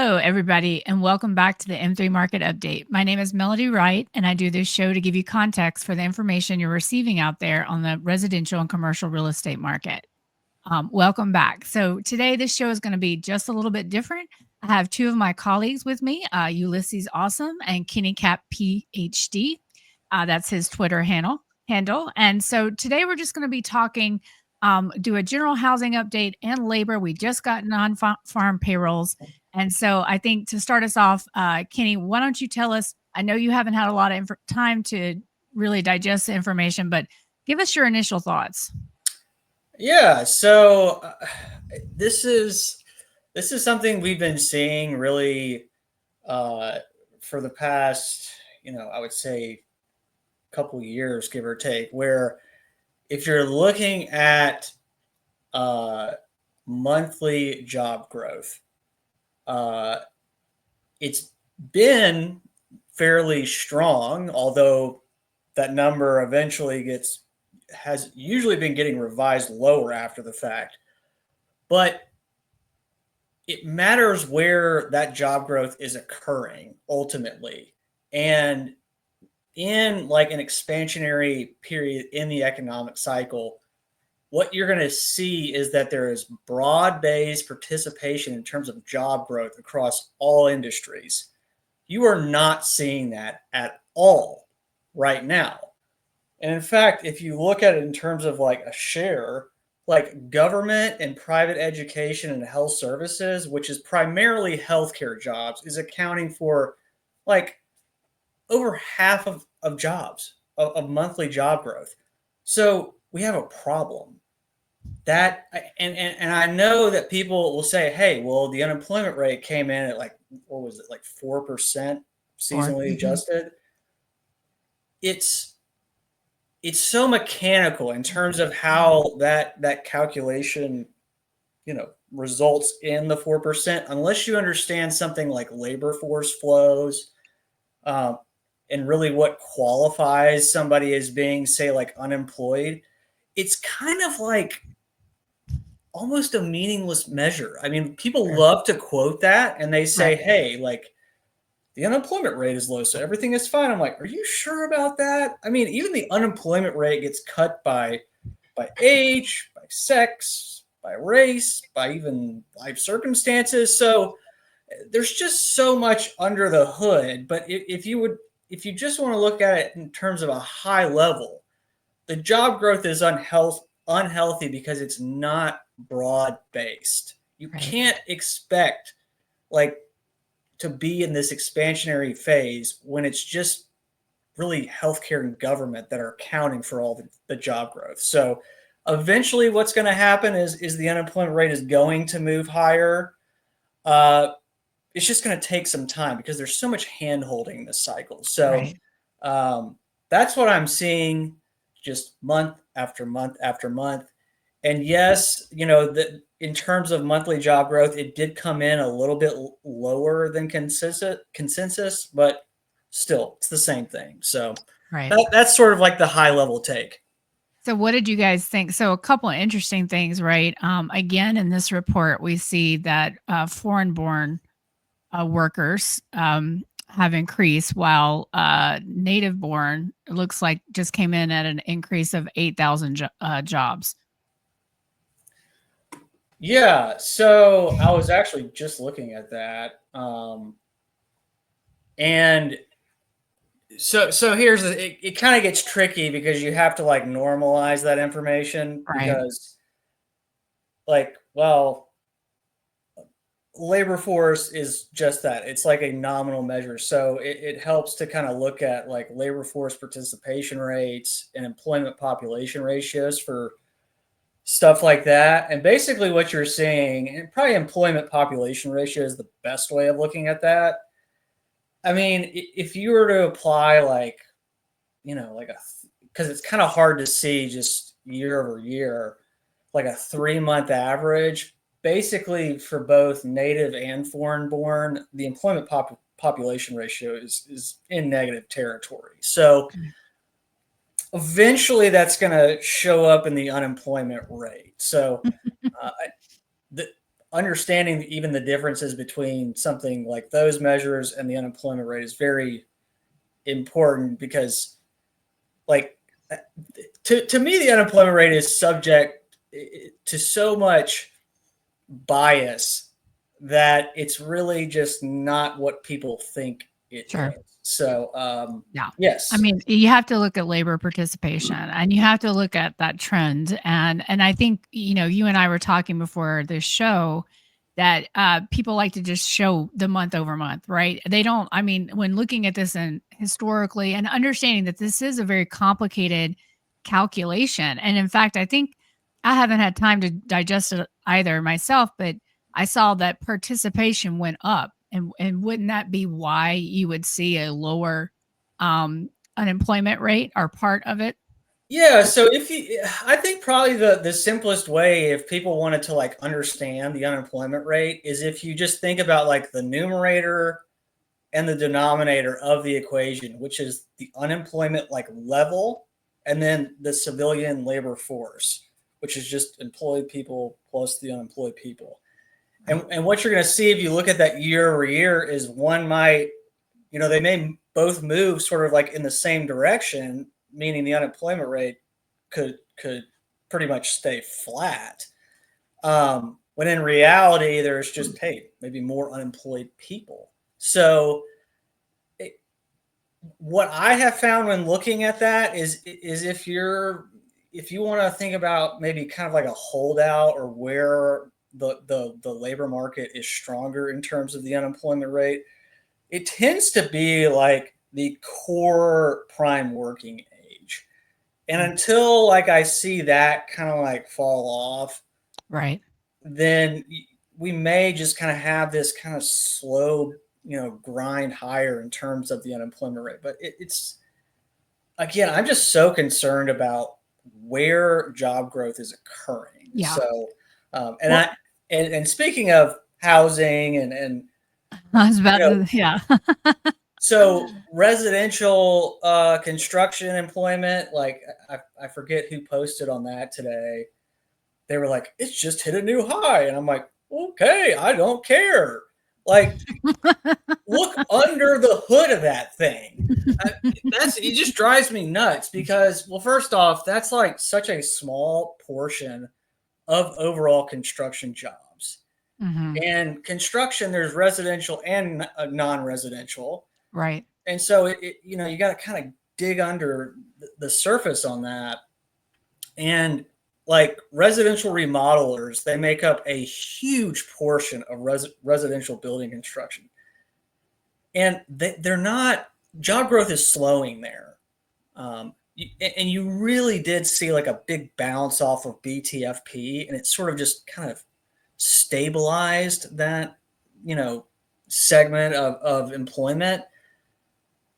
Hello, everybody, and welcome back to the M3 Market Update. My name is Melody Wright, and I do this show to give you context for the information you're receiving out there on the residential and commercial real estate market. Welcome back. So today, this show is going to be just a little bit different. I have two of my colleagues with me, Ulysses Awsumb and Kenny Cap PhD. That's his Twitter handle. And so today we're just going to be talking, do a general housing update and labor. We just got non-farm payrolls. And so I think to start us off, Kenny, why don't you tell us? I know you haven't had a lot of time to really digest the information, but give us your initial thoughts. Yeah, so this is something we've been seeing really for the past, I would say couple years, give or take, where if you're looking at monthly job growth, it's been fairly strong, although that number eventually has usually been getting revised lower after the fact. But it matters where that job growth is occurring ultimately. And in like an expansionary period in the economic cycle, what you're going to see is that there is broad-based participation in terms of job growth across all industries. You are not seeing that at all right now. And in fact, if you look at it in terms of like a share, like government and private education and health services, which is primarily healthcare jobs, is accounting for like over half of jobs, of monthly job growth. So we have a problem. That and I know that people will say, hey, well, the unemployment rate came in at like, what was it, like 4% seasonally adjusted. It's so mechanical in terms of how that calculation, results in the 4%, unless you understand something like labor force flows, and really what qualifies somebody as being, say, like unemployed. It's kind of like almost a meaningless measure. I mean, people love to quote that and they say, right, hey, like the unemployment rate is low, so everything is fine. I'm like, are you sure about that? I mean, even the unemployment rate gets cut by age, by sex, by race, by even life circumstances. So there's just so much under the hood. But if you just want to look at it in terms of a high level, the job growth is unhealthy because it's not broad based. You can't expect like to be in this expansionary phase when it's just really healthcare and government that are accounting for all the job growth. So eventually what's going to happen is the unemployment rate is going to move higher. It's just going to take some time because there's so much hand holding in this cycle. So that's what I'm seeing just month after month after month. And yes, in terms of monthly job growth, it did come in a little bit lower than consensus, but still, it's the same thing. So that's sort of like the high level take. So what did you guys think? So a couple of interesting things, right? Again, in this report, we see that foreign-born workers have increased, while native-born, it looks like, just came in at an increase of 8,000 jobs. Yeah, so I was actually just looking at that. And so here's it kind of gets tricky because you have to like normalize that information because like, well, labor force is just that. It's like a nominal measure. So it helps to kind of look at like labor force participation rates and employment population ratios for stuff like that. And basically what you're seeing, and probably employment population ratio is the best way of looking at that. I mean, if you were to apply like, because it's kind of hard to see just year over year, like a 3-month average, basically for both native and foreign born, the employment population ratio is in negative territory. So eventually that's going to show up in the unemployment rate. So understanding even the differences between something like those measures and the unemployment rate is very important because, like, to me, the unemployment rate is subject to so much bias that it's really just not what people think it Sure. is. So, Yeah. I yes. mean, you have to look at labor participation and you have to look at that trend. And I think, you and I were talking before this show that people like to just show the month over month, right? They don't, I mean, when looking at this and historically and understanding that this is a very complicated calculation. And in fact, I think I haven't had time to digest it either myself, but I saw that participation went up. And wouldn't that be why you would see a lower unemployment rate or part of it? Yeah, so I think probably the simplest way if people wanted to like understand the unemployment rate is if you just think about like the numerator and the denominator of the equation, which is the unemployment like level, and then the civilian labor force, which is just employed people plus the unemployed people. Right. And what you're going to see if you look at that year over year is one might, they may both move sort of like in the same direction, meaning the unemployment rate could pretty much stay flat. When in reality, there's just maybe more unemployed people. So what I have found when looking at that is if you want to think about maybe kind of like a holdout or where the labor market is stronger in terms of the unemployment rate, it tends to be like the core prime working age. And Mm. until like I see that kind of like fall off, Right. then we may just kind of have this kind of slow, grind higher in terms of the unemployment rate. But it's again, I'm just so concerned about where job growth is occurring. Yeah. So, and Well, I and speaking of housing and I was you about know, to, yeah. so residential construction employment, like I forget who posted on that today. They were like, it's just hit a new high. And I'm like, okay, I don't care. Like, look under the hood of that thing. I, it just drives me nuts because, well, first off, that's like such a small portion of overall construction jobs. Hmm. And construction, there's residential and non-residential. Right. And so you got to kind of dig under the surface on that. And like residential remodelers, they make up a huge portion of residential building construction. And they're not, job growth is slowing there. And you really did see like a big bounce off of BTFP, and it sort of just kind of stabilized that, segment of employment.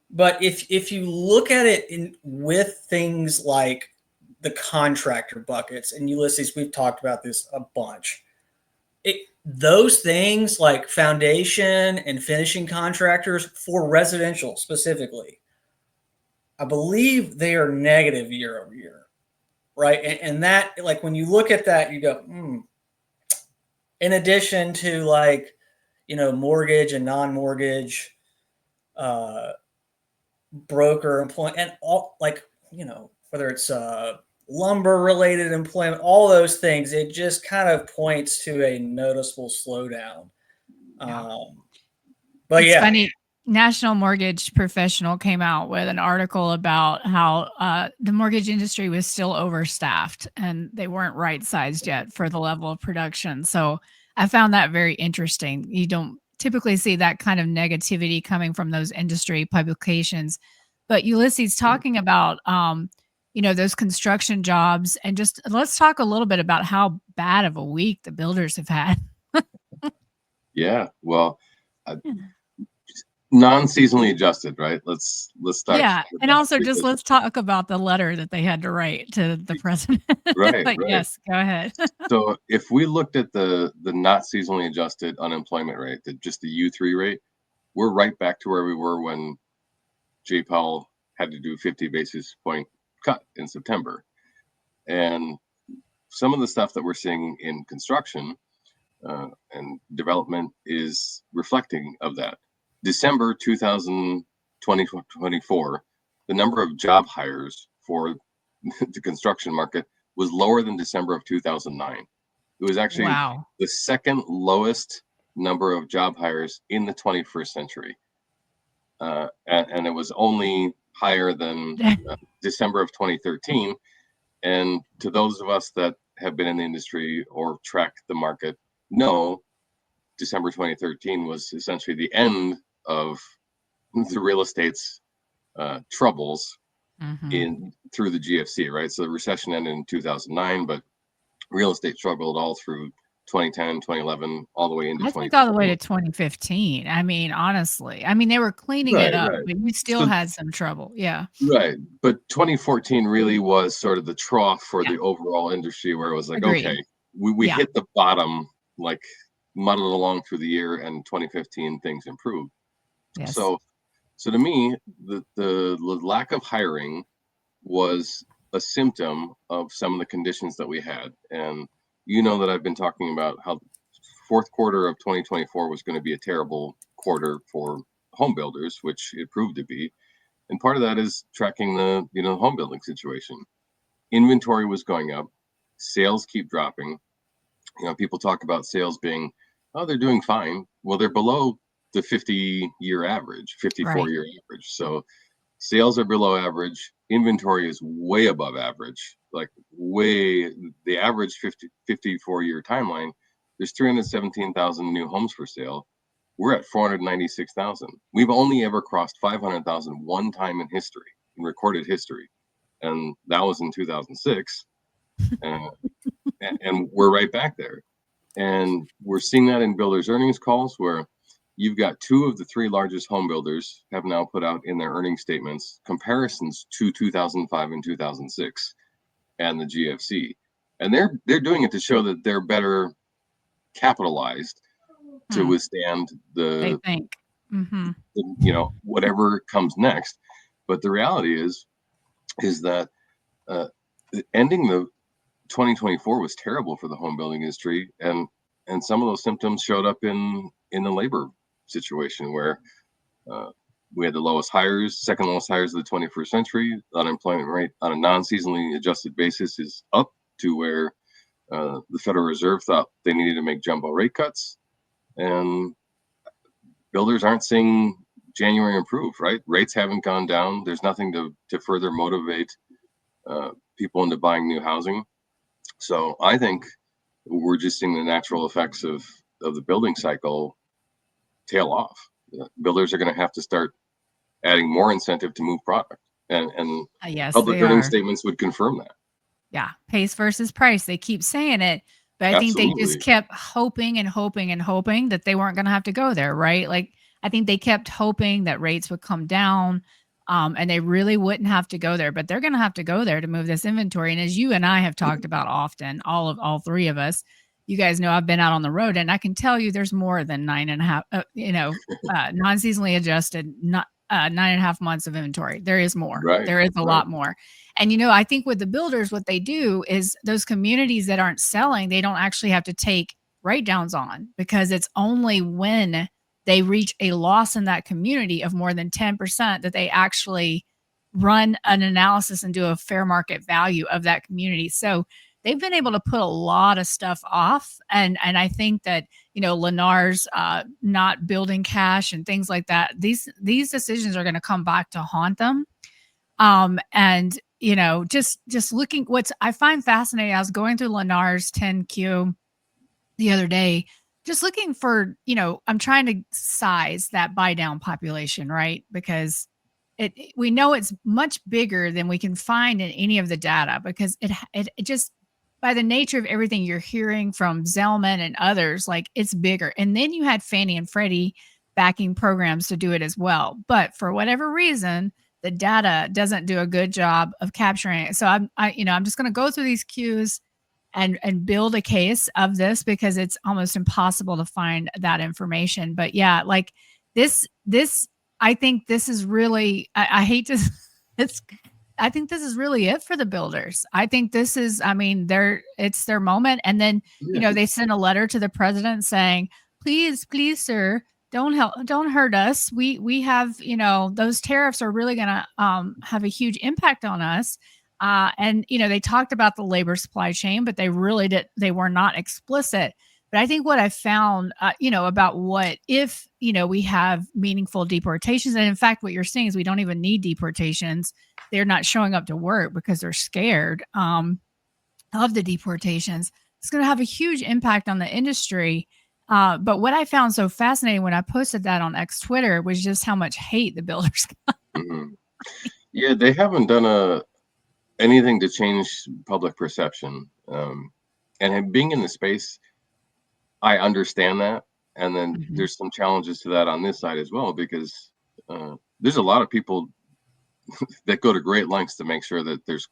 But if you look at it with things like the contractor buckets, and Ulysses, we've talked about this a bunch. Those things like foundation and finishing contractors for residential specifically, I believe they are negative year over year, right? And that, like, when you look at that, you go, In addition to like, mortgage and non-mortgage, uh, broker employment, and all like, whether it's lumber related employment, all those things, it just kind of points to a noticeable slowdown. Yeah. But It's yeah, funny. National Mortgage Professional came out with an article about how the mortgage industry was still overstaffed and they weren't right sized yet for the level of production. So I found that very interesting. You don't typically see that kind of negativity coming from those industry publications. But Ulysses, talking about those construction jobs, and just let's talk a little bit about how bad of a week the builders have had. Yeah, well, uh, non-seasonally adjusted, right? Let's start Yeah, with and that also just because let's talk about the letter that they had to write to the president. right, But right. yes, go ahead. So if we looked at the not seasonally adjusted unemployment rate, just the U3 rate, we're right back to where we were when Jay Powell had to do 50 basis point cut in September. And some of the stuff that we're seeing in construction, and development is reflecting of that. December 2024, the number of job hires for the construction market was lower than December of 2009. It was actually Wow. the second lowest number of job hires in the 21st century. And it was only higher than December of 2013. And to those of us that have been in the industry or track the market, know December 2013 was essentially the end of the real estate's troubles through the GFC, right? So the recession ended in 2009, but real estate struggled all through 2010, 2011, all the way into I think all the way to 2015. 2015. I mean, honestly. I mean, they were cleaning it Right, up, right. but you still So, had some trouble. Yeah. right. But 2014 really was sort of the trough for Yeah. the overall industry where it was like, okay, Agreed. we Yeah. hit the bottom, like muddled along through the year, and 2015 things improved. Yes. So to me, the lack of hiring was a symptom of some of the conditions that we had. And you know that I've been talking about how fourth quarter of 2024 was going to be a terrible quarter for home builders, which it proved to be. And part of that is tracking the home building situation. Inventory was going up, sales keep dropping. People talk about sales being, oh, they're doing fine. Well, they're below the 50-year average, 54 Right. year average. So sales are below average. Inventory is way above average, like way the average 54-year timeline. There's 317,000 new homes for sale. We're at 496,000. We've only ever crossed 500,000 one time in history, in recorded history. And that was in 2006. Uh, and we're right back there. And we're seeing that in builders' earnings calls where you've got two of the three largest home builders have now put out in their earnings statements comparisons to 2005 and 2006 and the GFC. And they're doing it to show that they're better capitalized to withstand They the think. whatever comes next. But the reality is that uh, ending the 2024 was terrible for the home building industry, and some of those symptoms showed up in the labor situation where we had the lowest hires, second lowest hires of the 21st century. The unemployment rate on a non-seasonally adjusted basis is up to where the Federal Reserve thought they needed to make jumbo rate cuts, and builders aren't seeing January improve. Right, rates haven't gone down. There's nothing to further motivate people into buying new housing. So I think we're just seeing the natural effects of the building cycle tail off. Builders are going to have to start adding more incentive to move product, and Yes, public they earnings are. statements would confirm that. Yeah. Pace versus price. They keep saying it, but I think they just Absolutely. kept hoping and hoping and hoping that they weren't going to have to go there, right? Like, I think they kept hoping that rates would come down, and they really wouldn't have to go there, but they're going to have to go there to move this inventory. And as you and I have talked about often, all three of us, you guys know I've been out on the road, and I can tell you there's more than 9.5, non-seasonally adjusted, not 9.5 months of inventory. There is more. Right. There is a Right. lot more. And I think with the builders, what they do is those communities that aren't selling, they don't actually have to take write downs on, because it's only when they reach a loss in that community of more than 10% that they actually run an analysis and do a fair market value of that community. So they've been able to put a lot of stuff off. And I think that, Lennar's not building cash and things like that, these decisions are going to come back to haunt them. And just looking, what's I find fascinating, I was going through Lennar's 10Q the other day, just looking for, I'm trying to size that buy down population, right? Because we know it's much bigger than we can find in any of the data, because it just, by the nature of everything you're hearing from Zellman and others, like, it's bigger. And then you had Fannie and Freddie backing programs to do it as well. But for whatever reason, the data doesn't do a good job of capturing it. So I'm just going to go through these cues and build a case of this, because it's almost impossible to find that information. But yeah, like this I think this is really, I hate to it's think this is really it for the builders. I think this is, it's their moment. And then, they sent a letter to the president saying, please, sir, don't hurt us. We have, those tariffs are really going to have a huge impact on us. And, they talked about the labor supply chain, but they were not explicit. But I think what I found, about what if, we have meaningful deportations, and in fact, what you're saying is we don't even need deportations. They're not showing up to work because they're scared of the deportations. It's going to have a huge impact on the industry. But what I found so fascinating when I posted that on X Twitter was just how much hate the builders got. Mm-hmm. Yeah, they haven't done anything to change public perception. And being in the space, I understand that. And then there's some challenges to that on this side as well, because there's a lot of people that go to great lengths to make sure that there's,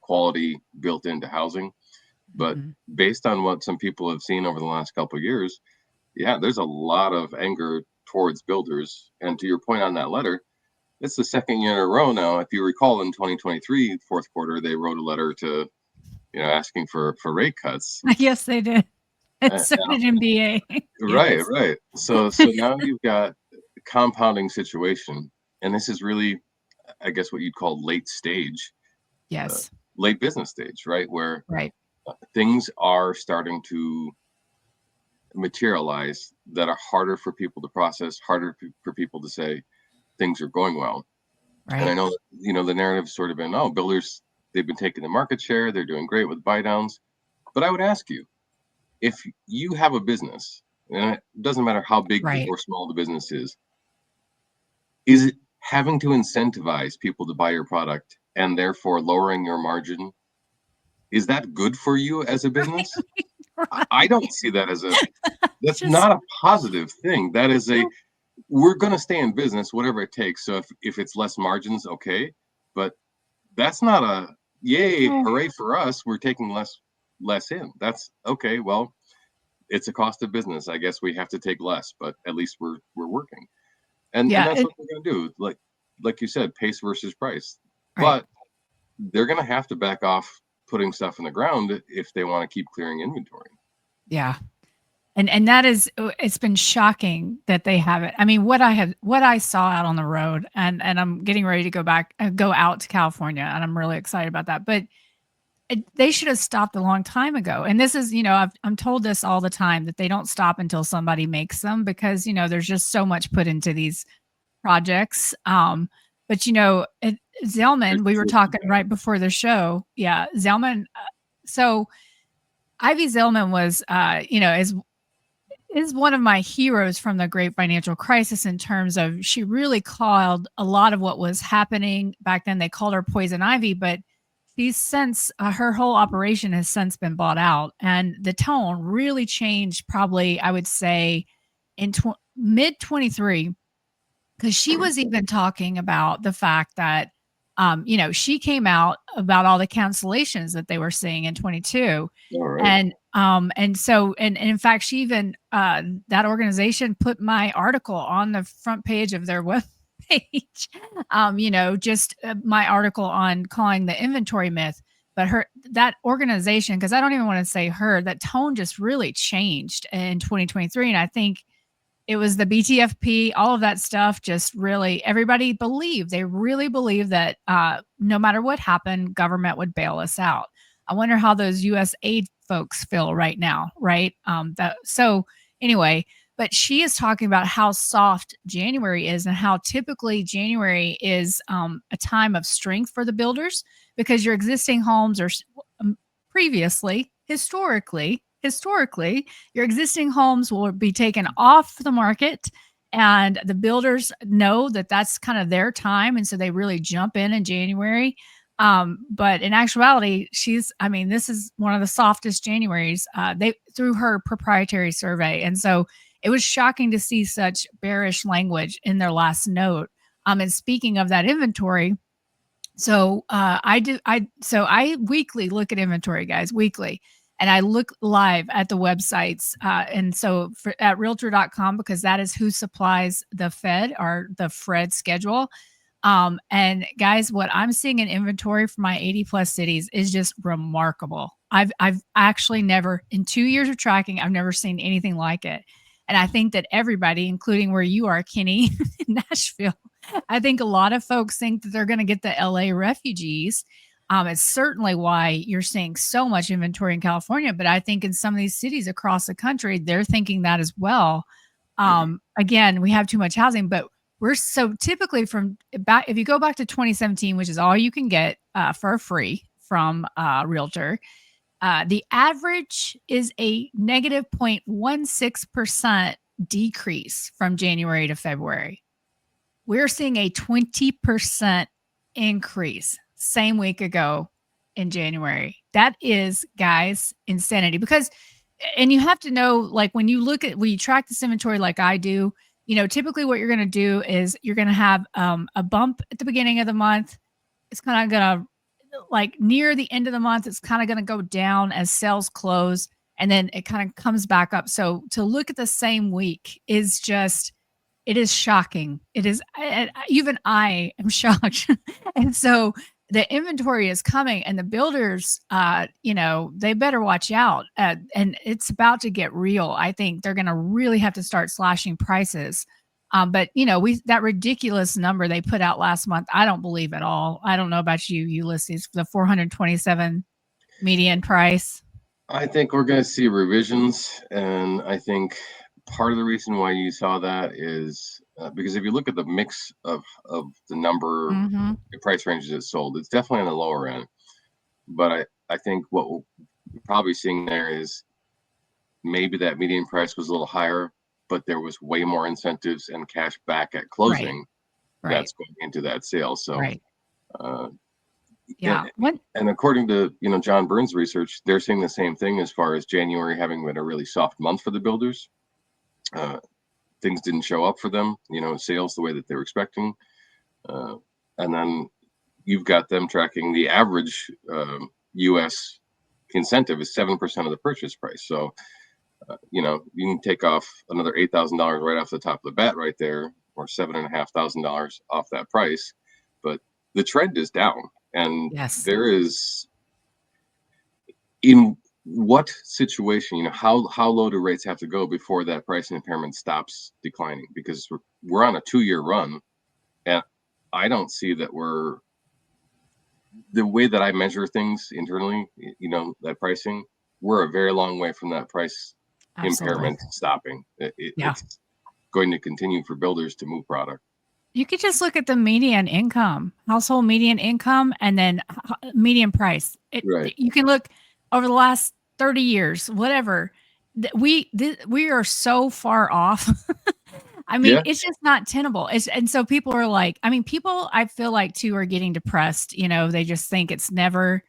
quality built into housing. But based on what some people have seen over the last couple of years, yeah, there's a lot of anger towards builders. And to your point on that letter, it's the second year in a row now. If you recall, in 2023, fourth quarter, they wrote a letter to, asking for rate cuts. Yes, they did. And so did MBA. Right. So now you've got a compounding situation. And this is really, I guess, what you'd call late stage. Yes. Late business stage, right? Where things are starting to materialize that are harder for people to process, harder for people to say things are going well. Right. And I know, the narrative's sort of been, builders, they've been taking the market share, they're doing great with buy downs. But I would ask you, if you have a business, and it doesn't matter how big or small the business is it having to incentivize people to buy your product and therefore lowering your margin? Is that good for you as a business? Right. I don't see that as that's not a positive thing. That is we're going to stay in business, whatever it takes. So if it's less margins, okay. But that's not a yay, hooray for us. We're taking less in. That's okay. Well, it's a cost of business. I guess we have to take less, but at least we're working. And that's what we're going to do. Like you said, pace versus price. Right. But they're going to have to back off putting stuff in the ground if they want to keep clearing inventory. Yeah. And that is, it's been shocking that they haven't. I mean, what I saw out on the road, and I'm getting ready to go out to California, and I'm really excited about that. But they should have stopped a long time ago. And this is, I'm told this all the time, that they don't stop until somebody makes them, because, there's just so much put into these projects. But, Zelman, we were talking right before the show. Yeah. Zelman. So Ivy Zelman was, is one of my heroes from the great financial crisis, in terms of she really called a lot of what was happening back then. They called her Poison Ivy, but she's since her whole operation has since been bought out, and the tone really changed, probably, I would say, in mid 23, because she was even talking about the fact that she came out about all the cancellations that they were seeing in 22. Right. And so in fact, she even, that organization put my article on the front page of their web page, just my article on calling the inventory myth. But that organization, because I don't even want to say her, that tone just really changed in 2023. And I think it was the BTFP, all of that stuff, just really, everybody really believed that no matter what happened, government would bail us out. I wonder how those U.S. aid folks feel right now, right? So anyway, but she is talking about how soft January is, and how typically January is a time of strength for the builders, because your existing homes are historically, your existing homes will be taken off the market, and the builders know that that's kind of their time. And so they really jump in January. But in actuality, this is one of the softest Januaries, through her proprietary survey. And so it was shocking to see such bearish language in their last note. And speaking of that inventory, so I weekly look at inventory, guys, weekly. And I look live at the websites. And so at realtor.com, because that is who supplies the Fed, or the FRED schedule. And guys, what I'm seeing in inventory for my 80 plus cities is just remarkable. I've actually never, in 2 years of tracking, I've never seen anything like it. And I think that everybody, including where you are, Kenny, in Nashville, I think a lot of folks think that they're going to get the LA refugees. It's certainly why you're seeing so much inventory in California, but I think in some of these cities across the country, they're thinking that as well. Again, we have too much housing, but we're so typically from back, if you go back to 2017, which is all you can get for free from Realtor, the average is a negative 0.16% decrease from January to February. We're seeing a 20% increase same week ago in January. That is, guys, insanity. Because, and you have to know, like when you track this inventory like I do, typically what you're going to do is you're going to have a bump at the beginning of the month. It's kind of going to, like near the end of the month, it's kind of going to go down as sales close, and then it kind of comes back up. So to look at the same week is just, it is shocking. It is, even I am shocked. And so the inventory is coming, and the builders, they better watch out. And it's about to get real. I think they're going to really have to start slashing prices. But that ridiculous number they put out last month, I don't believe at all. I don't know about you, Ulysses, the 427 median price. I think we're going to see revisions, and I think part of the reason why you saw that is because if you look at the mix of the number, the price ranges it's sold, it's definitely on the lower end. But I think what we're probably seeing there is maybe that median price was a little higher, but there was way more incentives and cash back at closing that's going into that sale. So, yeah. And according to John Burns' research, they're seeing the same thing as far as January having been a really soft month for the builders. Things didn't show up for them, sales the way that they were expecting. And then you've got them tracking the average U.S. incentive is 7% of the purchase price. So, you can take off another $8,000 right off the top of the bat right there, or $7,500 off that price. But the trend is down, and there is, in what situation, how low do rates have to go before that pricing impairment stops declining? Because we're on a 2-year run, and I don't see that the way that I measure things internally, that pricing, we're a very long way from that price impairment stopping. It's going to continue for builders to move product. You could just look at the median income, household median income, and then median price. You can look over the last 30 years, whatever. We are so far off. I mean, it's just not tenable. And so people are like, people I feel like too are getting depressed. They just think it's never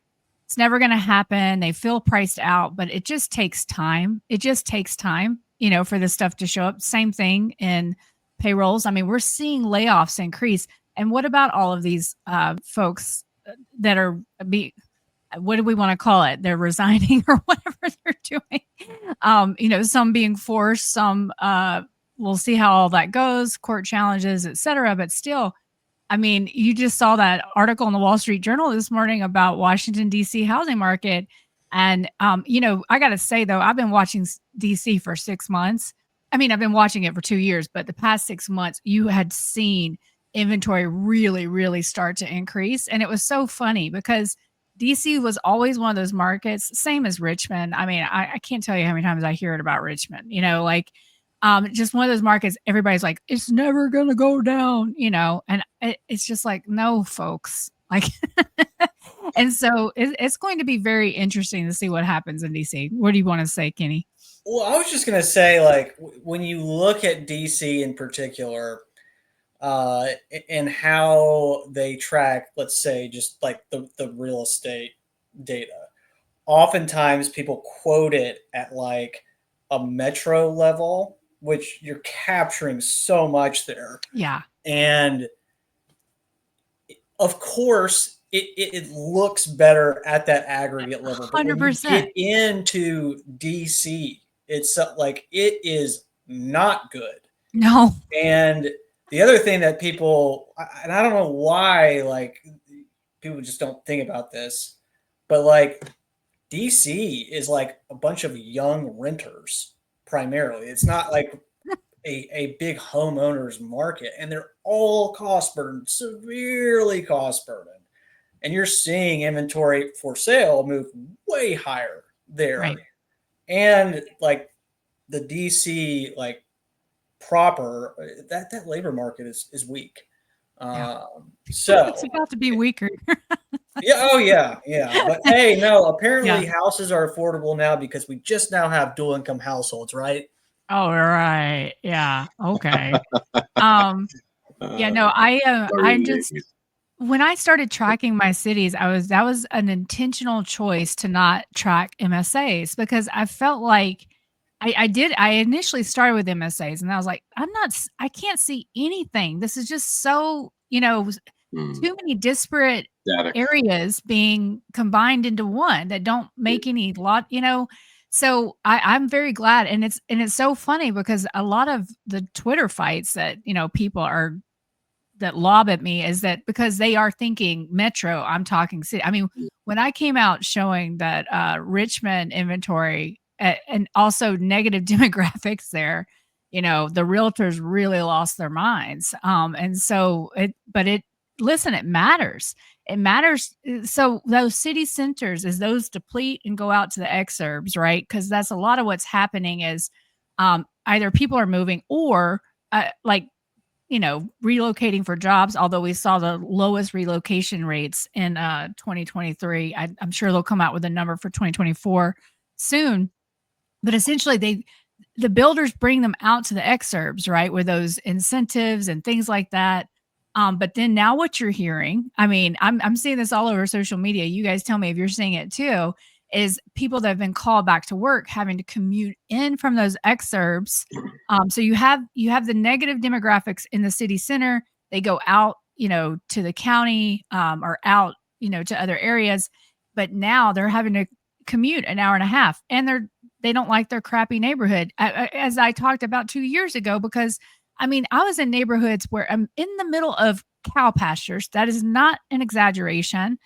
going to happen. They feel priced out, but it just takes time. It just takes time, for this stuff to show up. Same thing in payrolls. We're seeing layoffs increase. And what about all of these folks that are what do we want to call it? They're resigning or whatever they're doing. Some being forced, some we'll see how all that goes, court challenges, et cetera. But still, you just saw that article in the Wall Street Journal this morning about Washington, D.C. housing market. And, I got to say, though, I've been watching D.C. for 6 months. I've been watching it for 2 years, but the past 6 months, you had seen inventory really, really start to increase. And it was so funny because DC was always one of those markets, same as Richmond. I can't tell you how many times I hear it about Richmond, just one of those markets. Everybody's like, it's never going to go down, and it's just like, no, folks, and so it's going to be very interesting to see what happens in DC. What do you want to say, Kenny? Well, I was just going to say, when you look at DC in particular, and how they track, let's say, just like the real estate data, oftentimes people quote it at like a metro level, which you're capturing so much there. Yeah. And of course, it looks better at that aggregate level. 100%. But when you get into DC, it's like it is not good. No. And The other thing that people, and I don't know why, like people just don't think about this, but like DC is like a bunch of young renters primarily. It's not like a big homeowners market, and they're all cost burdened, severely cost burdened. And you're seeing inventory for sale move way higher there. Right. And like the DC, like proper, that labor market is weak. Yeah. So It's about to be weaker. yeah, oh yeah, yeah. But hey, no, apparently Yeah. houses are affordable now because we just now have dual income households, right? Oh, right. Yeah. Okay. Um, yeah, no, I'm just when I started tracking my cities, that was an intentional choice to not track MSAs because I felt like I initially started with MSAs and I was like, I can't see anything. This is just so, too many disparate Static. areas being combined into one that don't make any lot. So I'm very glad. And it's so funny because a lot of the Twitter fights that, people are that lob at me is that because they are thinking metro, I'm talking city. I mean, when I came out showing that Richmond inventory and also negative demographics there, the realtors really lost their minds. And so listen, it matters. It matters. So those city centers, as those deplete and go out to the exurbs, right? Because that's a lot of what's happening is either people are moving or like relocating for jobs, although we saw the lowest relocation rates in 2023. I'm sure they'll come out with a number for 2024 soon. But essentially, the builders bring them out to the exurbs, right, with those incentives and things like that. But then now what you're hearing, I mean, I'm seeing this all over social media. You guys tell me if you're seeing it too, is people that have been called back to work having to commute in from those exurbs. So you have the negative demographics in the city center. They go out, to the county or out, to other areas. But now they're having to commute an hour and a half, and they don't like their crappy neighborhood, as I talked about 2 years ago. Because I mean, I was in neighborhoods where I'm in the middle of cow pastures. That is not an exaggeration.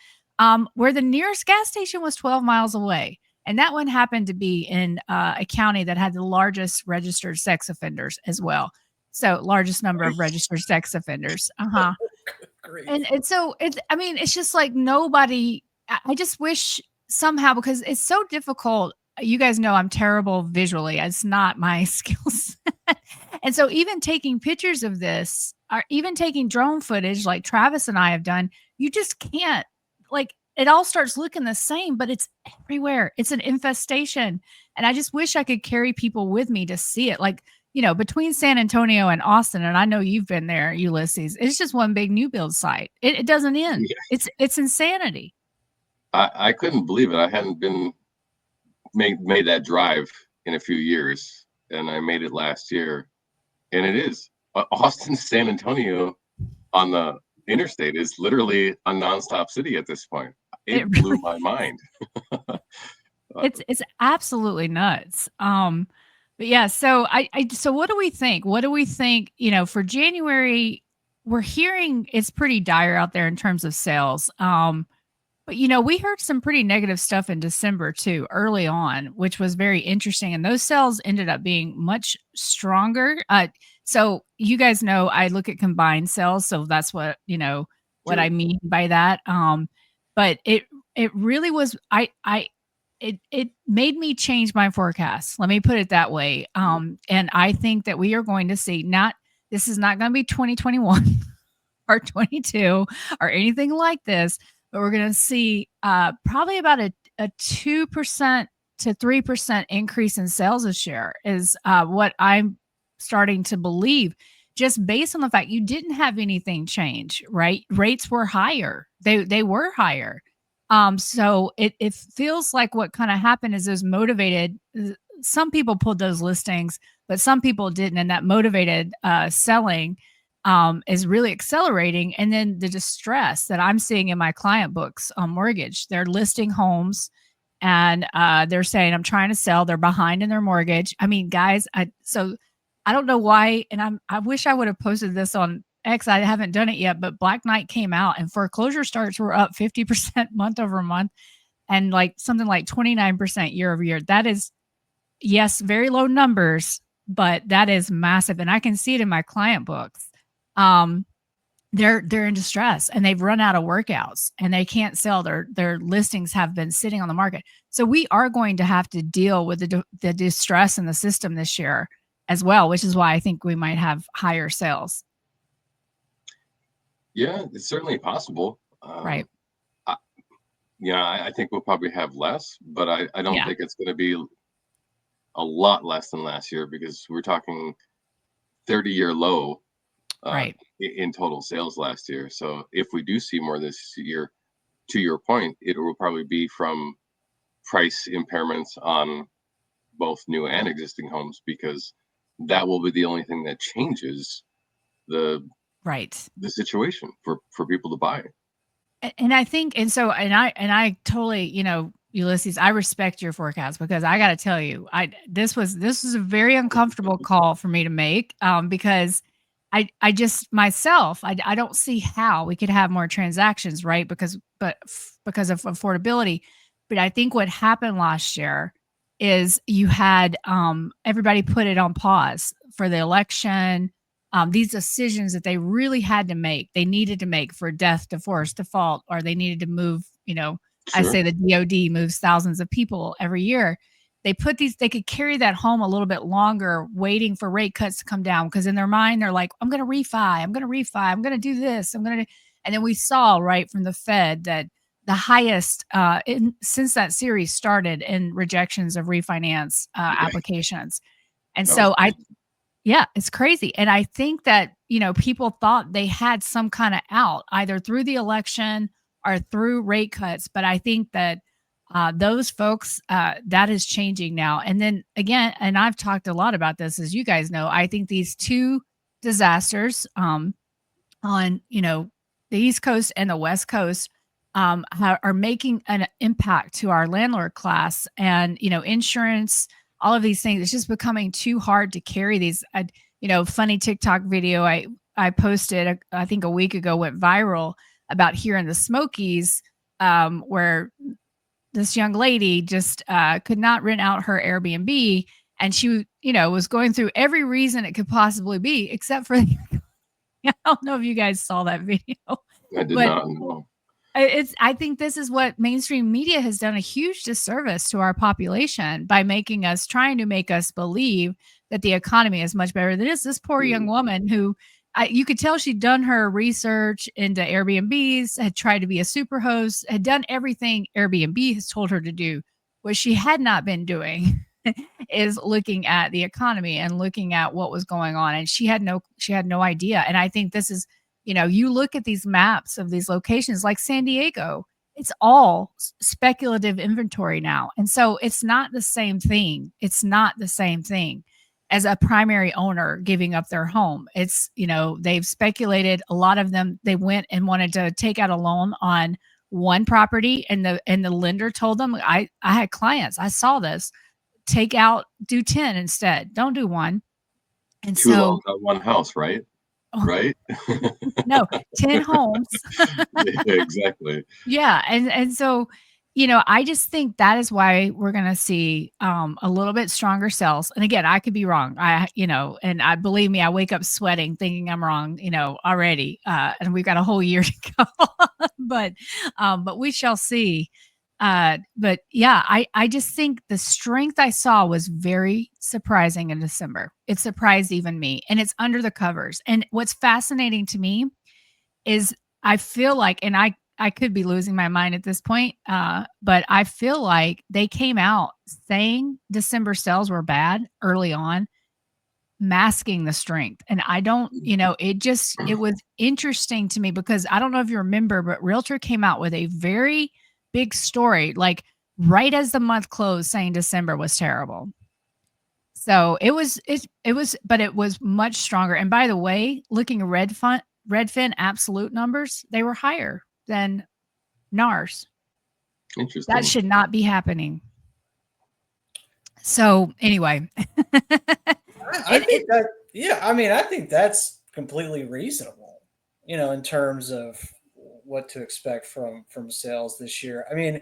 Where the nearest gas station was 12 miles away. And that one happened to be in a county that had the largest registered sex offenders as well. So largest number of registered sex offenders. Uh-huh. Great. And so it's just like nobody, I just wish somehow, because it's so difficult. You guys know I'm terrible visually. It's not my skills. And so even taking pictures of this or even taking drone footage like Travis and I have done, you just can't, like, it all starts looking the same, but it's everywhere. It's an infestation. And I just wish I could carry people with me to see it. Like, between San Antonio and Austin, and I know you've been there, Ulysses, it's just one big new build site. It doesn't end. Yeah. It's insanity. I couldn't believe it. I hadn't been made that drive in a few years, and I made it last year. And it is Austin, San Antonio on the interstate is literally a nonstop city at this point. It blew my mind. It's absolutely nuts. But yeah, so so what do we think? What do we think, for January? We're hearing it's pretty dire out there in terms of sales. But we heard some pretty negative stuff in December too, early on, which was very interesting. And those sales ended up being much stronger. So you guys know I look at combined sales, so that's what what I mean by that. But it really was it made me change my forecast. Let me put it that way. And I think that we are going to see this is not going to be 2021 or 22 or anything like this, but we're going to see probably about a 2% to 3% increase in sales a share is what I'm starting to believe, just based on the fact you didn't have anything change, right? Rates were higher. They were higher. So it feels like what kind of happened is those motivated, some people pulled those listings, but some people didn't. And that motivated selling is really accelerating. And then the distress that I'm seeing in my client books on mortgage, they're listing homes and they're saying, I'm trying to sell. They're behind in their mortgage. I mean, guys, I don't know why, and I wish I would have posted this on X. I haven't done it yet, but Black Knight came out and foreclosure starts were up 50% month over month and like something like 29% year over year. That is, yes, very low numbers, but that is massive. And I can see it in my client books. They're in distress and they've run out of workouts and they can't sell. Their listings have been sitting on the market. So we are going to have to deal with the distress in the system this year as well, which is why I think we might have higher sales. Yeah, it's certainly possible. Right. I think we'll probably have less, but I don't Yeah. think it's going to be a lot less than last year because we're talking 30-year low Right. in total sales last year. So if we do see more this year, to your point, it will probably be from price impairments on both new and existing homes because that will be the only thing that changes the situation for people to buy. And I think, and I totally, Ulysses, I respect your forecast because I got to tell you, this was a very uncomfortable call for me to make, because I just myself, I don't see how we could have more transactions, right? Because of affordability. But I think what happened last year is you had everybody put it on pause for the election. These decisions that they really had to make, they needed to make for death, divorce, default, or they needed to move, I say the DOD moves thousands of people every year. They could carry that home a little bit longer, waiting for rate cuts to come down. Because in their mind, they're like, I'm going to refi, I'm going to do this, and then we saw right from the Fed that the highest since that series started in rejections of refinance applications. And so yeah, it's crazy. And I think that, people thought they had some kind of out either through the election or through rate cuts. But I think that those folks, that is changing now. And then again, and I've talked a lot about this, as you guys know, I think these two disasters on, the East Coast and the West Coast are making an impact to our landlord class and, insurance, all of these things. It's just becoming too hard to carry these, funny TikTok video I posted, I think a week ago, went viral about here in the Smokies, where this young lady just could not rent out her Airbnb. And she, was going through every reason it could possibly be, except for, I don't know if you guys saw that video. I did not know. I think this is what mainstream media has done a huge disservice to our population by trying to make us believe that the economy is much better than it is. This poor young woman who you could tell she'd done her research into Airbnbs, had tried to be a super host, had done everything Airbnb has told her to do. What she had not been doing is looking at the economy and looking at what was going on. And she had no idea. And I think this is, you look at these maps of these locations like San Diego, it's all speculative inventory now. And so it's not the same thing. It's not the same thing as a primary owner giving up their home. It's, they've speculated. A lot of them, they went and wanted to take out a loan on one property and the lender told them, I had clients, I saw this, do 10 instead. Don't do one. And Two loans on one house, right? Right? No, 10 homes. Yeah, exactly. Yeah. And so, I just think that is why we're going to see a little bit stronger sales. And again, I could be wrong. Believe me, I wake up sweating thinking I'm wrong, already. And we've got a whole year to go, but we shall see. But yeah, I just think the strength I saw was very surprising in December. It surprised even me, and it's under the covers. And what's fascinating to me is I feel like, and I could be losing my mind at this point, but I feel like they came out saying December sales were bad early on, masking the strength. And I don't, it was interesting to me because I don't know if you remember, but Realtor came out with a very big story, like right as the month closed, saying December was terrible. So it was much stronger. And by the way, looking at Redfin absolute numbers, they were higher than NAR's. Interesting. That should not be happening. So anyway, I think that Yeah, I mean, I think that's completely reasonable, in terms of what to expect from sales this year. I mean,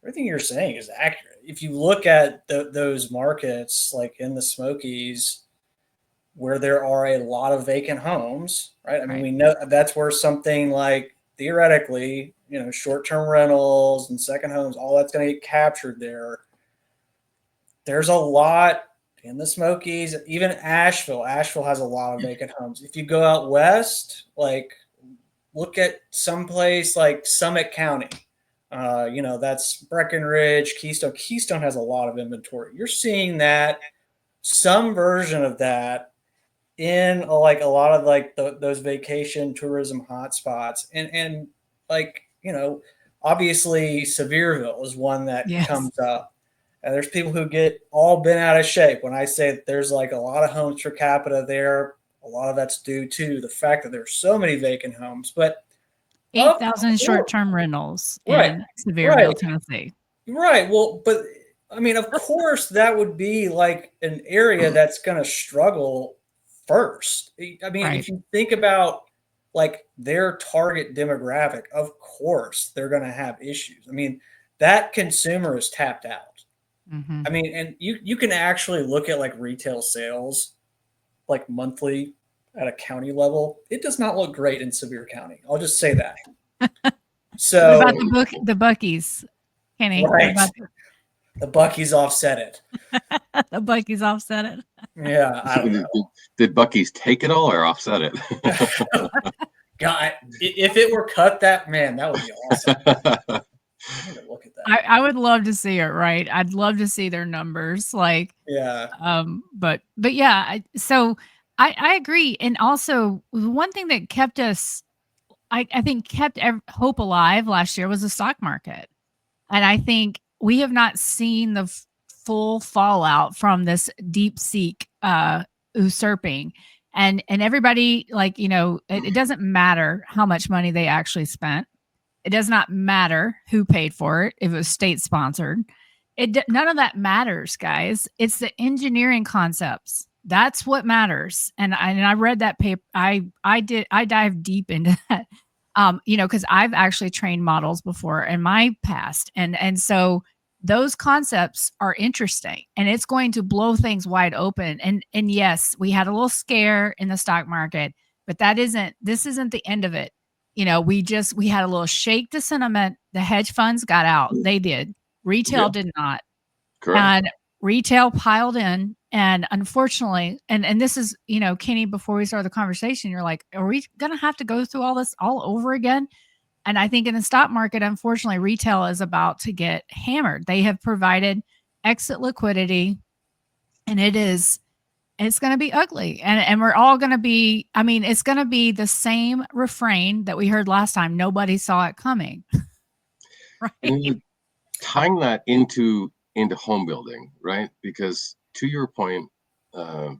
everything you're saying is accurate. If you look at those markets like in the Smokies where there are a lot of vacant homes, right? I mean, Right. we know that's where something like theoretically, short-term rentals and second homes, all that's going to get captured there. There's a lot in the Smokies, even Asheville. Asheville has a lot of vacant homes. If you go out west, like look at someplace like Summit County, that's Breckenridge, Keystone. Keystone has a lot of inventory. You're seeing that some version of that in like a lot of like those vacation tourism hotspots, and like obviously Sevierville is one that Yes. comes up. And there's people who get all bent out of shape when I say that there's like a lot of homes per capita there. A lot of that's due to the fact that there's so many vacant homes. But of 8,000 course, short-term rentals right, in right, Sevierville, Tennessee. right. Well, but I mean, of course, that would be like an area that's going to struggle first. I mean, Right. if you think about like their target demographic, of course, they're going to have issues. I mean, that consumer is tapped out. Hmm. I mean, and you can actually look at like retail sales, like monthly at a county level. It does not look great in Sevier County. I'll just say that. What about So, the Buckies, Kenny? What right, about the Bucky's offset it. the Buckies offset it? Yeah, I don't Did Bucky's take it all or offset it? know. God, if it were cut that, man, that would be awesome. I need to look at that. I would love to see it, right? I'd love to see their numbers, like, Yeah. but yeah, so I agree, and also the one thing that kept us, I think kept hope alive last year was the stock market, and I think we have not seen the full fallout from this deep seek usurping, and everybody, like, it doesn't matter how much money they actually spent. It does not matter who paid for it, if it was state sponsored. None of that matters, guys. It's the engineering concepts. That's what matters. And I read that paper. I dived deep into that. Because I've actually trained models before in my past. And so those concepts are interesting, and it's going to blow things wide open. And yes, we had a little scare in the stock market, but this isn't the end of it. We had a little shake to sentiment. The hedge funds got out. They did. Retail Yeah, did not. correct. And retail piled in. And unfortunately, and this is, Kenny, before we started the conversation, you're like, are we going to have to go through all this all over again? And I think in the stock market, unfortunately, retail is about to get hammered. They have provided exit liquidity, and it's going to be ugly. And we're all going to be, I mean, it's going to be the same refrain that we heard last time. Nobody saw it coming. Right. And tying that into home building, right? Because to your point, uh,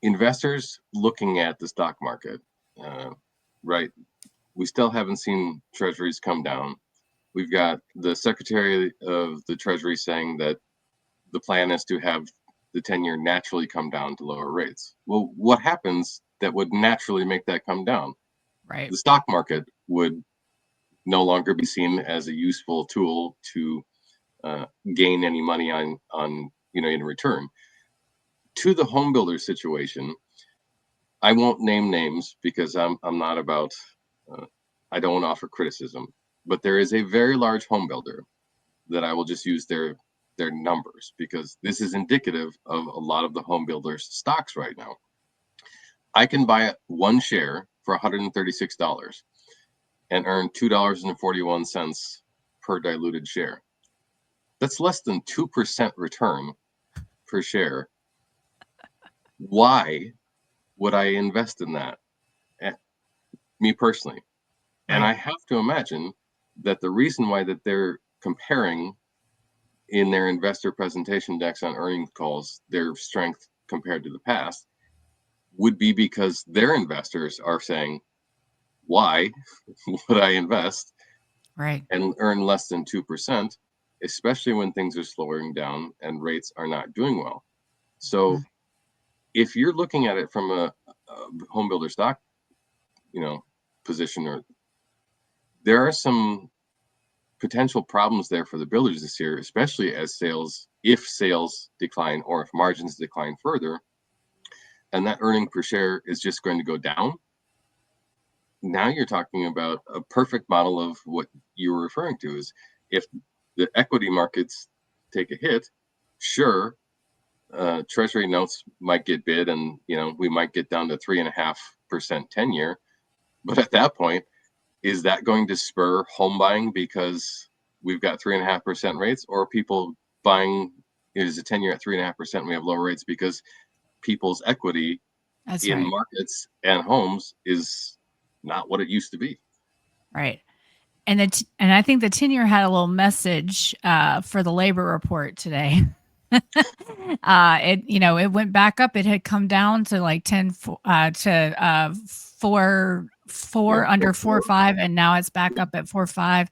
investors looking at the stock market, right? We still haven't seen treasuries come down. We've got the Secretary of the Treasury saying that the plan is to have the 10-year naturally come down to lower rates. Well, what happens that would naturally make that come down? Right. The stock market would no longer be seen as a useful tool to gain any money on in return. To the home builder situation, I won't name names because I'm not about I don't offer criticism, but there is a very large home builder that I will just use their numbers because this is indicative of a lot of the home builders stocks right now. I can buy one share for $136 and earn $2.41 per diluted share. That's less than 2% return per share. Why would I invest in that? Me personally. And Right. I have to imagine that the reason why that they're comparing in their investor presentation decks on earnings calls their strength compared to the past would be because their investors are saying, why would I invest Right. and earn less than 2%, especially when things are slowing down and rates are not doing well? So Mhm. if you're looking at it from a home builder stock, position, or there are some potential problems there for the builders this year, especially if sales decline or if margins decline further, and that earning per share is just going to go down. Now you're talking about a perfect model of what you were referring to, is if the equity markets take a hit, sure, treasury notes might get bid, and we might get down to 3.5% 10-year. But at that point, is that going to spur home buying because we've got 3.5% rates, or people buying is a 10-year at 3.5% and we have lower rates because people's equity That's in right. markets and homes is not what it used to be. Right. And I think the 10-year had a little message for the labor report today. It went back up. It had come down to like 10 to 4 under 4.5, and now it's back up at 4.5.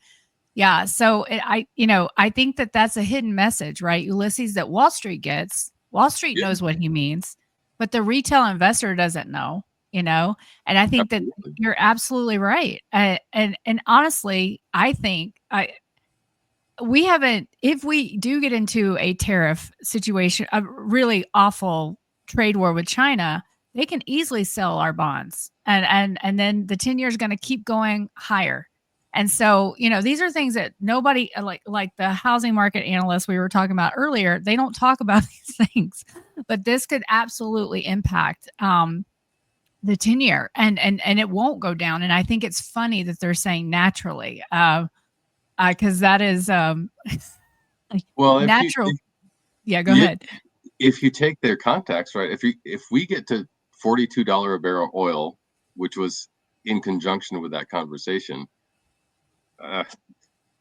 Yeah. So I think that that's a hidden message, right, Ulysses, that Wall Street gets. Wall Street Yeah. knows what he means, but the retail investor doesn't know. And I think that you're absolutely right. And honestly, I think we haven't, if we do get into a tariff situation, a really awful trade war with China, they can easily sell our bonds, and then the 10-year is going to keep going higher. And so, these are things that nobody, like the housing market analysts we were talking about earlier, they don't talk about these things, but this could absolutely impact the 10-year, and it won't go down. And I think it's funny that they're saying naturally, because that is Well, natural. Yeah, go Yeah. ahead. If you take their context, right, if we get to $42 a barrel oil, which was in conjunction with that conversation,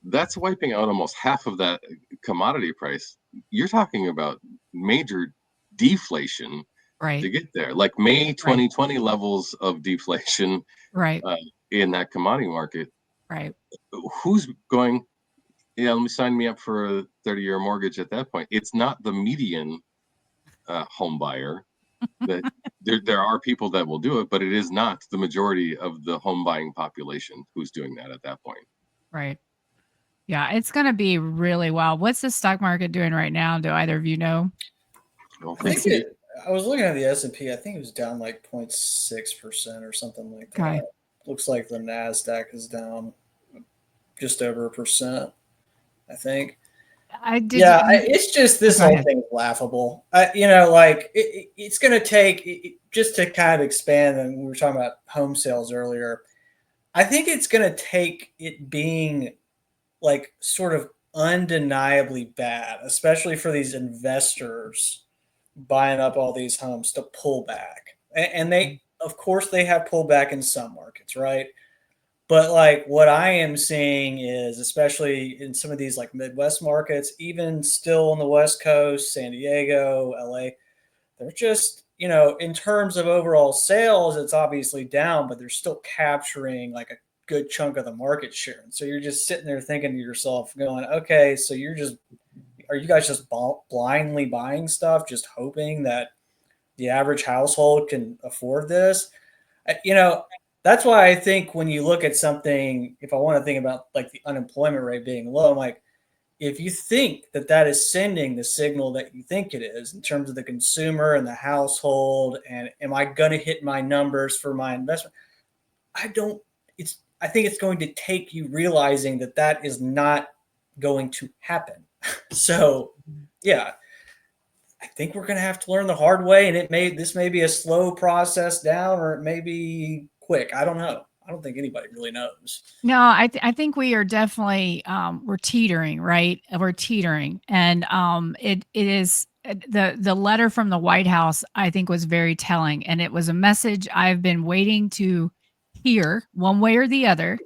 that's wiping out almost half of that commodity price. You're talking about major deflation to Right, get there, like May 2020 levels of deflation right, in that commodity market. right. Who's going, let me sign me up for a 30-year mortgage at that point? It's not the median home buyer. That there are people that will do it, but it is not the majority of the home buying population who's doing that at that point. Right. Yeah, it's going to be really wild. What's the stock market doing right now? Do either of you know? I was looking at the S&P. I think it was down like 0.6% or something like that. Okay. Looks like the Nasdaq is down just over 1%, I think. It's just this whole thing is laughable. It's going to take, just to kind of expand, and we were talking about home sales earlier. I think it's going to take it being like sort of undeniably bad, especially for these investors buying up all these homes, to pull back. And they, of course, they have pulled back in some markets, right? But like what I am seeing is, especially in some of these like Midwest markets, even still on the West Coast, San Diego, LA, they're just, in terms of overall sales, it's obviously down, but they're still capturing like a good chunk of the market share. And so you're just sitting there thinking to yourself, going, okay, so are you guys just blindly buying stuff, just hoping that the average household can afford this? That's why I think when you look at something, if I want to think about like the unemployment rate being low, I'm like, if you think that that is sending the signal that you think it is in terms of the consumer and the household, and am I going to hit my numbers for my investment? I think it's going to take you realizing that that is not going to happen. So, yeah, I think we're going to have to learn the hard way, and this may be a slow process down, or it may be quick. I don't know. I don't think anybody really knows. No, I think we are definitely we're teetering, right? We're teetering, and it is the letter from the White House, I think, was very telling, and it was a message I've been waiting to hear one way or the other.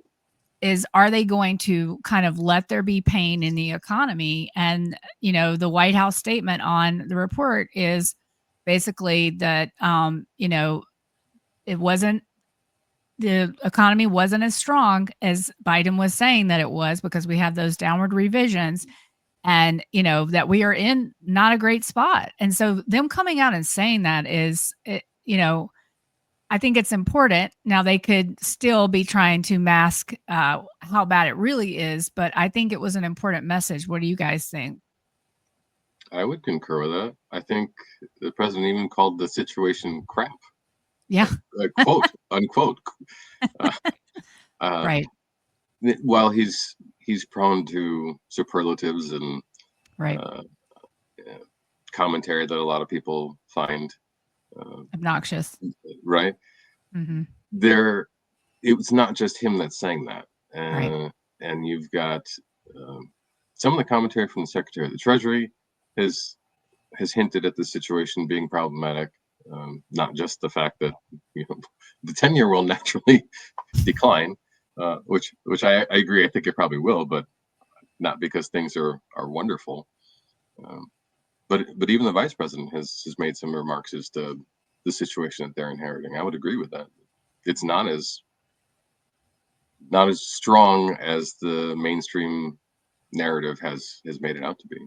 Is, are they going to kind of let there be pain in the economy? And the White House statement on the report is basically that it wasn't, the economy wasn't as strong as Biden was saying that it was, because we have those downward revisions. and that we are in not a great spot. And so them coming out and saying that is, I think it's important. Now they could still be trying to mask how bad it really is, but I think it was an important message. What do you guys think? I would concur with that. I think the president even called the situation crap. Yeah. Quote unquote. Right. While he's prone to superlatives and Right. commentary that a lot of people find Obnoxious. right. Mm-hmm. It was not just him that's saying that, Right. and you've got some of the commentary from the Secretary of the Treasury has hinted at the situation being problematic. Not just the fact that the 10-year will naturally decline, which I agree. I think it probably will, but not because things are wonderful. But even the vice president has made some remarks as to the situation that they're inheriting. I would agree with that. It's not as strong as the mainstream narrative has made it out to be.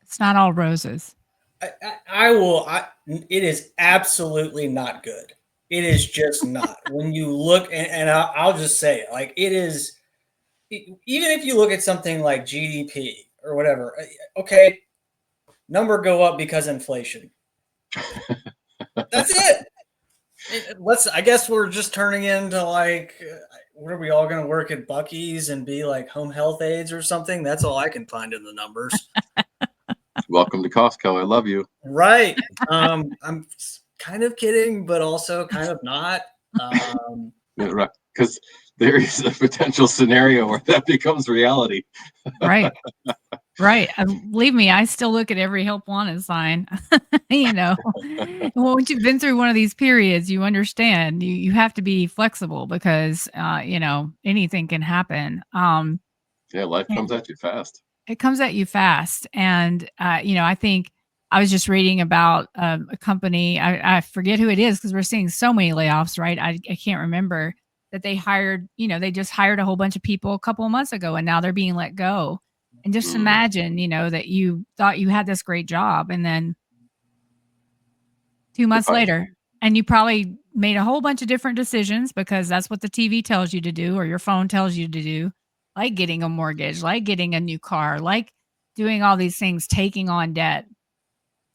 It's not all roses. It is absolutely not good. It is just not. When you look, and I'll just say it, like it is, even if you look at something like GDP or whatever, okay, number go up because inflation. That's it. I guess we're just turning into like, what are we all going to work at Buc-ee's and be like home health aides or something? That's all I can find in the numbers. Welcome to Costco. I love you. Right. I'm kind of kidding, but also kind of not. Right. Because there is a potential scenario where that becomes reality. Right. Right. Believe me, I still look at every help wanted sign. Once you've been through one of these periods, you understand you have to be flexible because, anything can happen. Yeah, life comes at you fast. It comes at you fast. And, I think I was just reading about a company. I forget who it is because we're seeing so many layoffs, right? I can't remember that they hired, they just hired a whole bunch of people a couple of months ago and now they're being let go. And just imagine, that you thought you had this great job and then 2 months later, and you probably made a whole bunch of different decisions because that's what the TV tells you to do or your phone tells you to do, like getting a mortgage, like getting a new car, like doing all these things, taking on debt.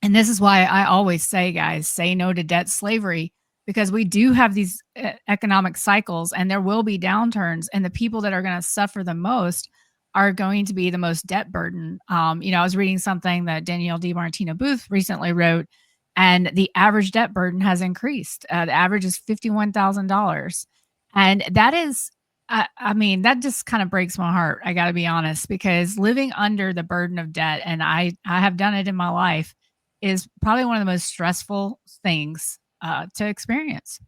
And this is why I always say, guys, say no to debt slavery because we do have these economic cycles and there will be downturns. And the people that are going to suffer the most are going to be the most debt burden. I was reading something that Danielle DiMartino Booth recently wrote, and the average debt burden has increased. The average is $51,000. And that is, that just kind of breaks my heart. I got to be honest, because living under the burden of debt, and I have done it in my life, is probably one of the most stressful things to experience.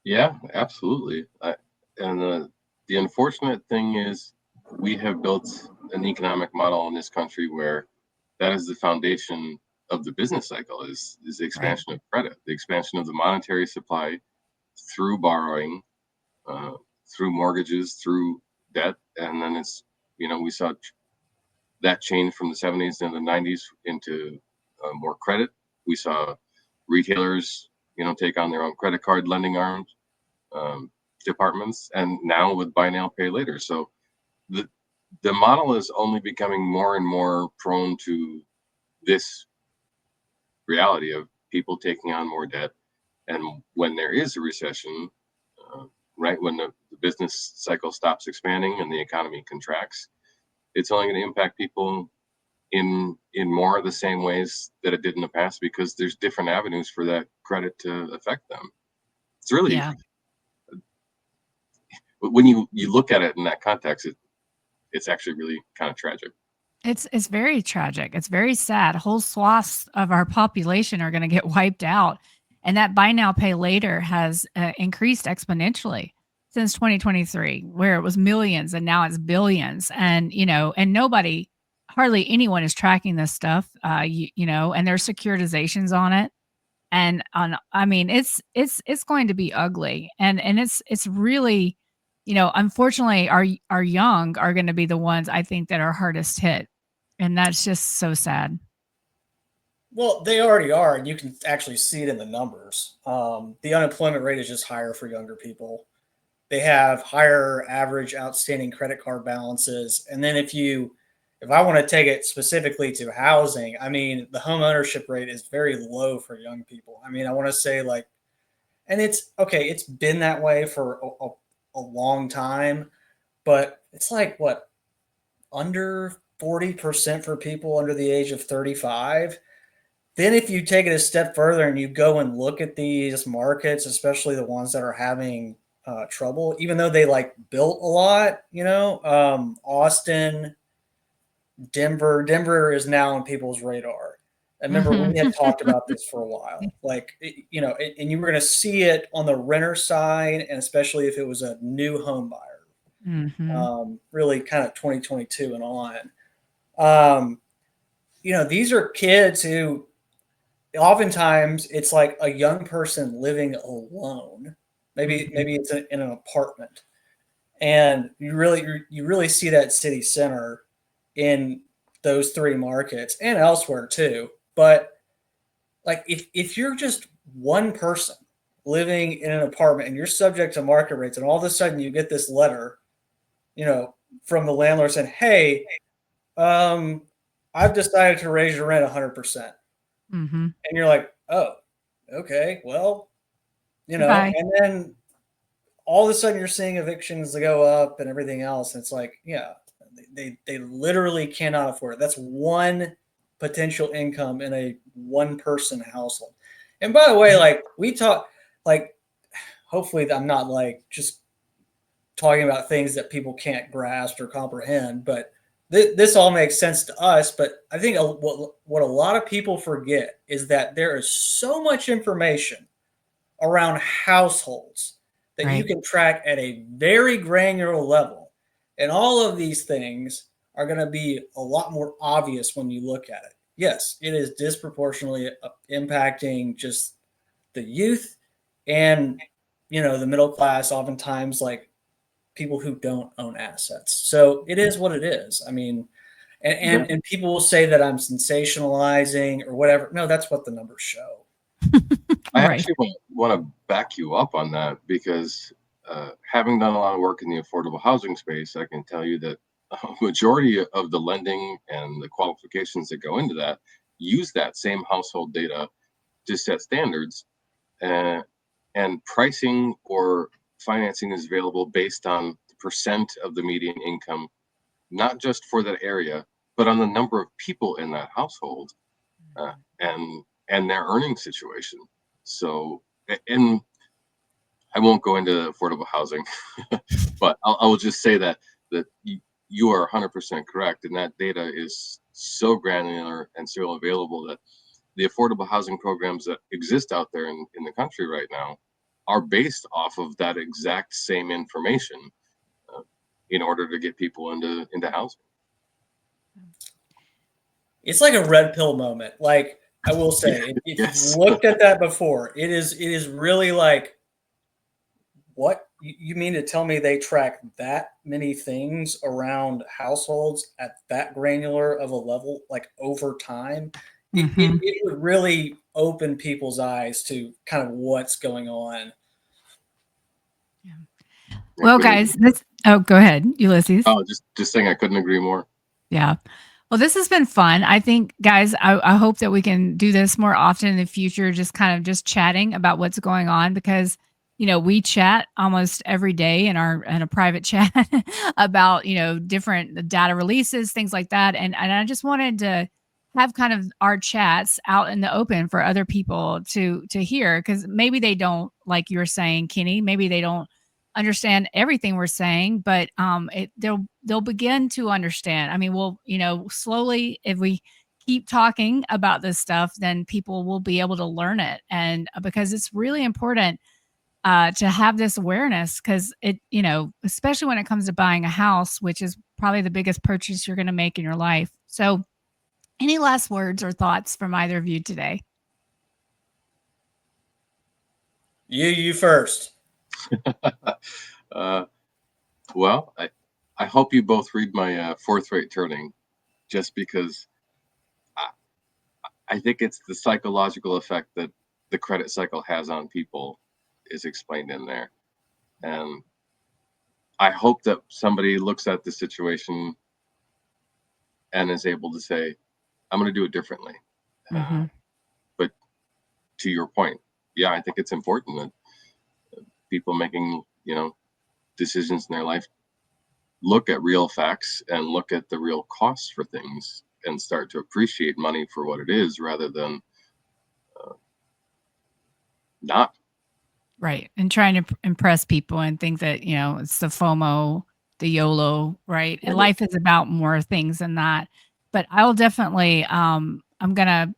Yeah, absolutely. And the unfortunate thing is we have built an economic model in this country where that is the foundation of the business cycle is the expansion of credit, the expansion of the monetary supply through borrowing, through mortgages, through debt. And then we saw that change from the 70s and the 90s into more credit. We saw retailers, take on their own credit card lending arms, departments, and now with buy now, pay later. So the model is only becoming more and more prone to this reality of people taking on more debt. And when there is a recession, right when the business cycle stops expanding and the economy contracts, it's only going to impact people in more of the same ways that it did in the past because there's different avenues for that credit to affect them. It's really when you look at it in that context, it's actually really kind of tragic. It's very tragic. It's very sad. Whole swaths of our population are going to get wiped out, and that buy now pay later has increased exponentially since 2023, where it was millions and now it's billions. And and hardly anyone is tracking this stuff. And there's securitizations on it, and it's going to be ugly, and it's really, unfortunately, our young are going to be the ones I think that are hardest hit, and that's just so sad. Well, they already are, and you can actually see it in the numbers. The unemployment rate is just higher for younger people. They have higher average outstanding credit card balances. And then if I want to take it specifically to housing, I mean, the home ownership rate is very low for young people. I mean, I want to say like, and it's okay, it's been that way for a long time, but it's like what, under 40% for people under the age of 35. Then if you take it a step further and you go and look at these markets, especially the ones that are having trouble, even though they like built a lot, Austin, Denver is now on people's radar. I remember we had talked about this for a while, like, and you were going to see it on the renter side, and especially if it was a new home buyer, really kind of 2022 and on. These are kids who oftentimes it's like a young person living alone. Maybe it's in an apartment, and you really see that city center in those three markets and elsewhere too. But like if you're just one person living in an apartment and you're subject to market rates, and all of a sudden you get this letter, from the landlord saying, "Hey, I've decided to raise your rent 100%." And you're like, "Oh, okay, well, Goodbye. and then all of a sudden you're seeing evictions go up and everything else. And it's like, yeah, they literally cannot afford it. That's one potential income in a one person household. And by the way, like we talk, like, hopefully I'm not like just talking about things that people can't grasp or comprehend, but this all makes sense to us. But I think what a lot of people forget is that there is so much information around households that you can track at a very granular level. And all of these things are going to be a lot more obvious when you look at it. Yes, it is disproportionately impacting just the youth and, the middle class, oftentimes like people who don't own assets. So it is what it is. I mean, and people will say that I'm sensationalizing or whatever. No, that's what the numbers show. I actually want to back you up on that because having done a lot of work in the affordable housing space, I can tell you that a majority of the lending and the qualifications that go into that use that same household data to set standards, and pricing or financing is available based on the percent of the median income, not just for that area, but on the number of people in that household and their earning situation. So, and I won't go into affordable housing, but I will just say that you are 100% correct, and that data is so granular and so available that the affordable housing programs that exist out there in the country right now are based off of that exact same information in order to get people into housing. It's like a red pill moment. Like I will say, if you've looked at that before, it is really like, what you mean to tell me they track that many things around households at that granular of a level, like over time? It would really open people's eyes to kind of what's going on. Yeah. Well, guys, go ahead, Ulysses. Oh, just saying I couldn't agree more. Yeah. Well, this has been fun. I think, guys, I hope that we can do this more often in the future, just kind of just chatting about what's going on, because we chat almost every day in a private chat about, different data releases, things like that. And I just wanted to have kind of our chats out in the open for other people to hear, because maybe they don't, like you were saying, Kenny, maybe they don't understand everything we're saying, but they'll begin to understand. I mean, we'll, slowly, if we keep talking about this stuff, then people will be able to learn it. And because it's really important to have this awareness, because especially when it comes to buying a house, which is probably the biggest purchase you're going to make in your life. So any last words or thoughts from either of you today? You first. Well, I hope you both read my fourth rate turning, just because I think it's the psychological effect that the credit cycle has on people is explained in there. And I hope that somebody looks at the situation and is able to say, I'm going to do it differently. Mm-hmm. But to your point, yeah, I think it's important that people making, decisions in their life look at real facts and look at the real costs for things and start to appreciate money for what it is rather than not. Right. And trying to impress people and think that, it's the FOMO, the YOLO, right? And life is about more things than that. But I'll definitely, I'm going to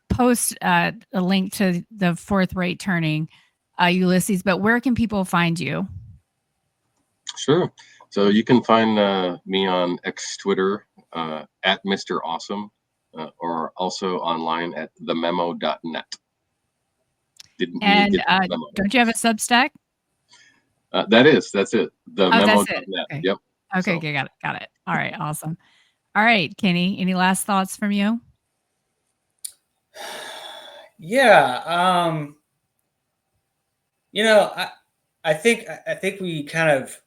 post a link to the fourth rate turning, Ulysses, but where can people find you? Sure. So you can find me on X Twitter at Mr. Awsumb or also online at thememo.net. And don't you have a Substack? That's it. That's it. Thememo.net. Okay. Yep. Okay, So. Got it. All right, awesome. All right, Kenny, any last thoughts from you? Yeah. I think we kind of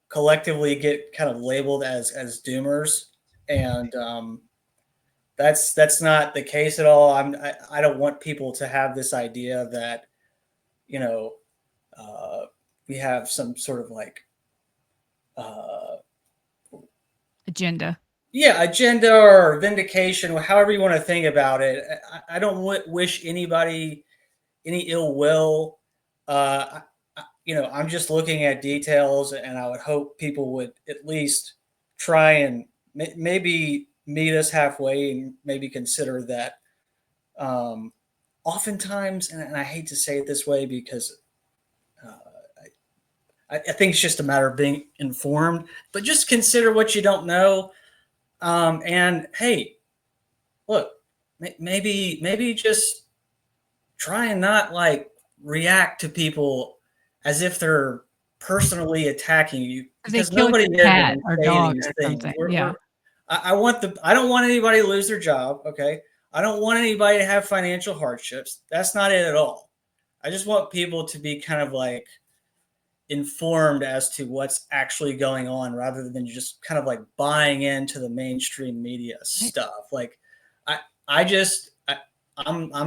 collectively get kind of labeled as doomers, and that's not the case at all. I don't want people to have this idea that we have some sort of like Agenda. Yeah, agenda or vindication, however you want to think about it. I don't wish anybody any ill will. I'm just looking at details, and I would hope people would at least try and maybe meet us halfway and maybe consider that. Oftentimes, and I hate to say it this way because I think it's just a matter of being informed, but just consider what you don't know. And hey, look, maybe just try and not like react to people as if they're personally attacking you, because nobody there cat or dog or something. I don't want anybody to lose their job. Okay. I don't want anybody to have financial hardships. That's not it at all. I just want people to be kind of like informed as to what's actually going on rather than just kind of like buying into the mainstream media stuff. Like I'm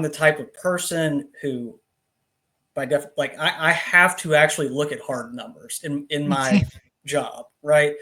the type of person who I have to actually look at hard numbers in my job, right?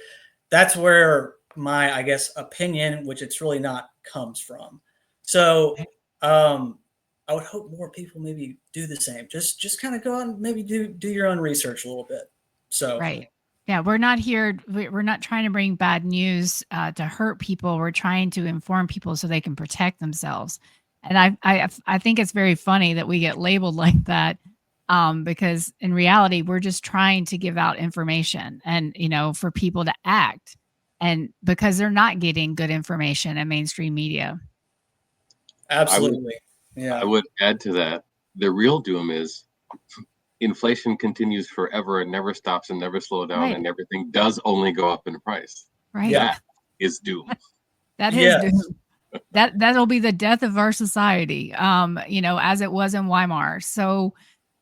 That's where my, I guess, opinion, which it's really not, comes from. So I would hope more people maybe do the same. Just kind of go out and maybe do your own research a little bit. So right. Yeah, we're not here. We're not trying to bring bad news to hurt people. We're trying to inform people so they can protect themselves. And I think it's very funny that we get labeled like that, because in reality, we're just trying to give out information and for people to act, and because they're not getting good information in mainstream media. Absolutely. I would add to that. The real doom is inflation continues forever and never stops and never slow down, and everything does only go up in price. Right. That is doom. That is doom. That'll be the death of our society, as it was in Weimar. So,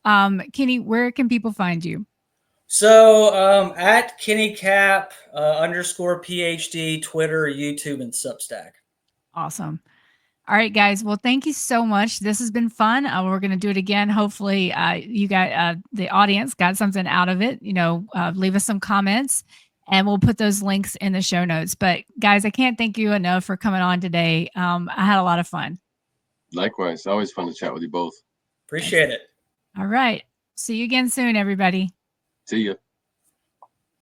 Kenny, where can people find you? So at KennyCap _ PhD, Twitter, YouTube, and Substack. Awesome. All right, guys. Well, thank you so much. This has been fun. We're going to do it again. Hopefully, you got the audience got something out of it. Leave us some comments, and we'll put those links in the show notes. But guys, I can't thank you enough for coming on today. I had a lot of fun. Likewise, always fun to chat with you both. Appreciate it. All right. See you again soon, everybody. See you.